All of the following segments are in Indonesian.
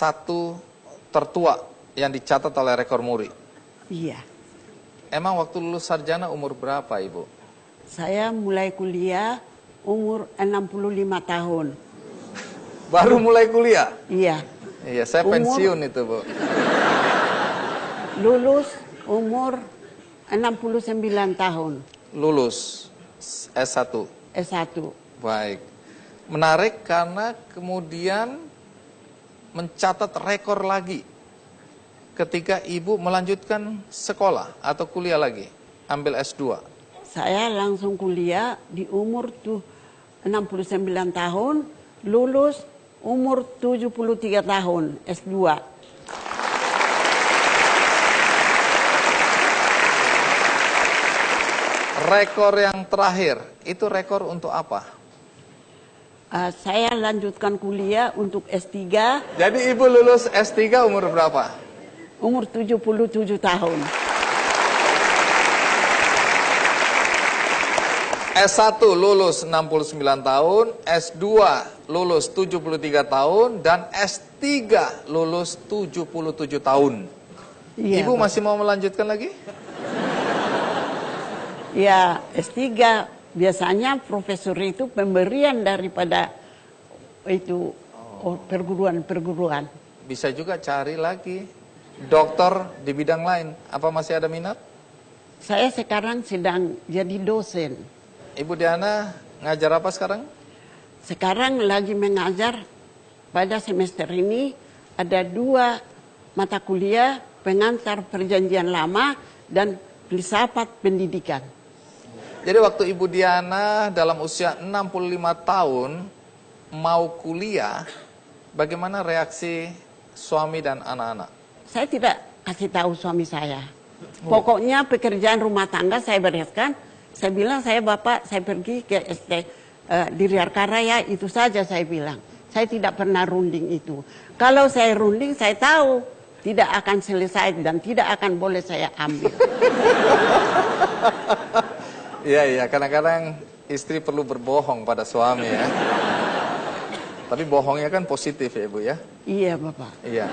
satu tertua yang dicatat oleh rekor muri. Iya. Emang waktu lulus sarjana umur berapa, Ibu? Saya mulai kuliah umur 65 tahun. Baru mulai kuliah? Iya. Iya, saya pensiun itu, Bu. Lulus umur 69 tahun. Lulus S1. S1. Baik. Menarik karena kemudian mencatat rekor lagi ketika Ibu melanjutkan sekolah atau kuliah lagi, ambil S2. Saya langsung kuliah di umur 69 tahun, lulus umur 73 tahun, S2. Rekor yang terakhir, itu rekor untuk apa? Saya lanjutkan kuliah untuk S3. Jadi Ibu lulus S3 umur berapa? Umur 77 tahun. S1 lulus 69 tahun, S2 lulus 73 tahun, dan S3 lulus 77 tahun. Iya, Ibu masih mau melanjutkan lagi? Ya, S3 biasanya profesor itu pemberian daripada itu perguruan-perguruan. Bisa juga cari lagi dokter di bidang lain. Apa masih ada minat? Saya sekarang sedang jadi dosen. Ibu Diana ngajar apa sekarang? Sekarang lagi mengajar pada semester ini ada 2 mata kuliah, pengantar perjanjian lama dan filsafat pendidikan. Jadi waktu Ibu Diana dalam usia 65 tahun mau kuliah, bagaimana reaksi suami dan anak-anak? Saya tidak kasih tahu suami saya. Pokoknya pekerjaan rumah tangga saya bereskan. Saya bilang, Bapak, saya pergi ke ST di Riarkaraya, itu saja saya bilang. Saya tidak pernah runding itu. Kalau saya runding, saya tahu tidak akan selesai dan tidak akan boleh saya ambil. Iya, kadang-kadang istri perlu berbohong pada suami ya. Tapi bohongnya kan positif ya Ibu ya? Iya Bapak. Iya.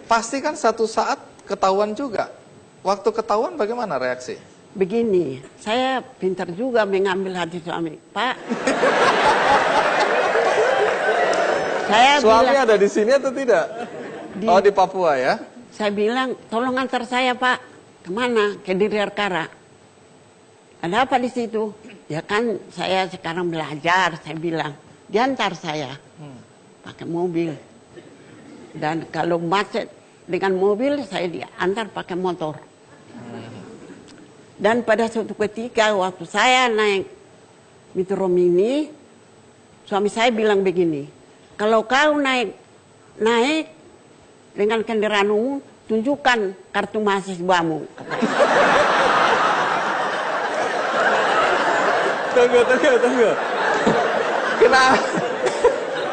Pasti kan satu saat ketahuan juga. Waktu ketahuan bagaimana reaksi? Begini, saya pintar juga mengambil hati suami. Pak, suami ada di sini atau tidak? Di Papua ya? Saya bilang, tolong antar saya Pak. Kemana? Ke Riarkara. Ada apa di situ? Ya kan saya sekarang belajar, saya bilang. Diantar saya. Pakai mobil. Dan kalau macet dengan mobil, saya diantar pakai motor. Dan pada suatu ketika waktu saya naik Metro Mini, suami saya bilang begini, kalau kau naik dengan kendaraan umum, tunjukkan kartu mahasiswamu. Tunggu.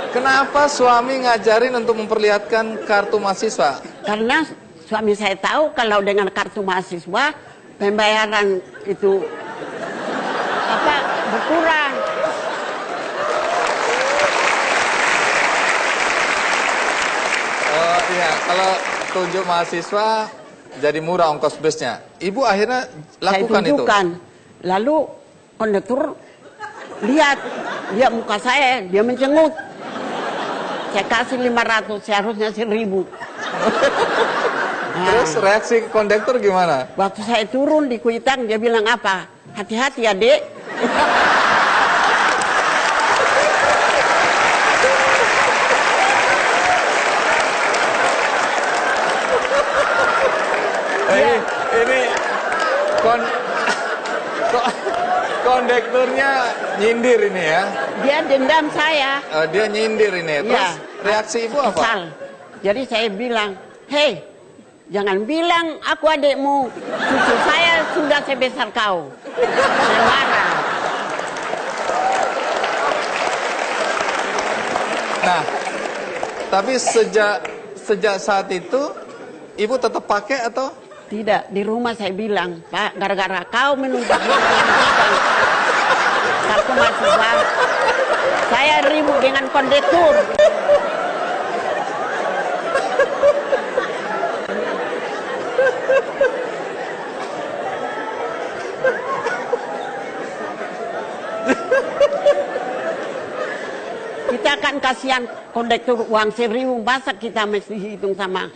Kenapa suami ngajarin untuk memperlihatkan kartu mahasiswa? Karena suami saya tahu kalau dengan kartu mahasiswa pembayaran itu berkurang. Oh iya, kalau tunjuk mahasiswa jadi murah ongkos busnya. Ibu akhirnya lakukan itu. Lalu kondektur lihat muka saya, dia mencengut. Saya kasih 500, seharusnya 1.000. Terus reaksi kondektur gimana? Waktu saya turun di Kuitang, dia bilang apa? Hati-hati ya, Dek. Ini kondekturnya nyindir ini ya? Dia dendam saya. Dia nyindir ini. Terus ya, reaksi ibu apa? Kesal. Jadi saya bilang, hei, jangan bilang aku adikmu. Cucu saya sudah sebesar kau. Saya marah. Nah, tapi sejak saat itu ibu tetap pakai atau? Tidak, di rumah saya bilang, Pak, gara-gara kau menumpang mahasiswa. Saya ribut dengan kondektur. Kita akan kasihan kondektur uang 1.000, masa kita mesti hitung sama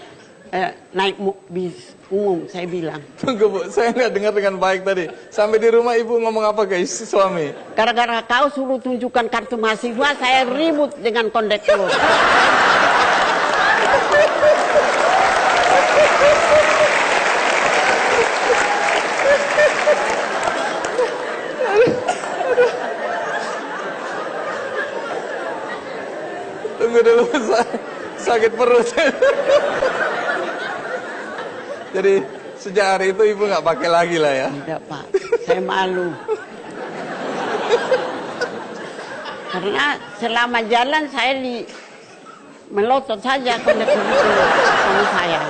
naik bis umum, saya bilang. Tunggu Bu, saya nggak dengar dengan baik tadi. Sampai di rumah Ibu ngomong apa ke suami? Gara-gara kau suruh tunjukkan kartu mahasiswa, saya ribut dengan kondektur. Tunggu dulu, sakit perut. Jadi sejak hari itu Ibu nggak pakai lagi lah ya? Tidak Pak, saya malu. Karena selama jalan saya melotot saja kondektur itu sama saya.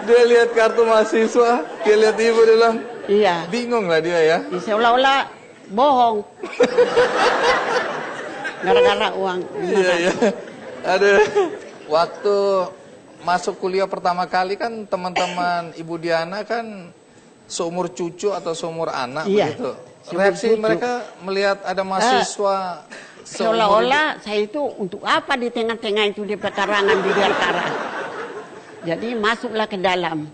Dia lihat kartu mahasiswa, dia lihat Ibu, dia bilang, Iya, bingung lah dia ya. seolah-olah bohong. Gara-gara uang. Iya, iya. Ada waktu masuk kuliah pertama kali kan teman-teman Ibu Diana kan seumur cucu atau seumur anak Iya, begitu. seumur Reaksi cucu. mereka melihat ada mahasiswa Seolah-olah saya itu untuk apa di tengah-tengah itu di pekarangan di Liarkara. Jadi masuklah ke dalam.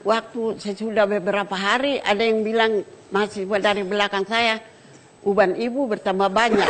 Waktu sesudah beberapa hari ada yang bilang mahasiswa dari belakang saya, uban ibu bertambah banyak.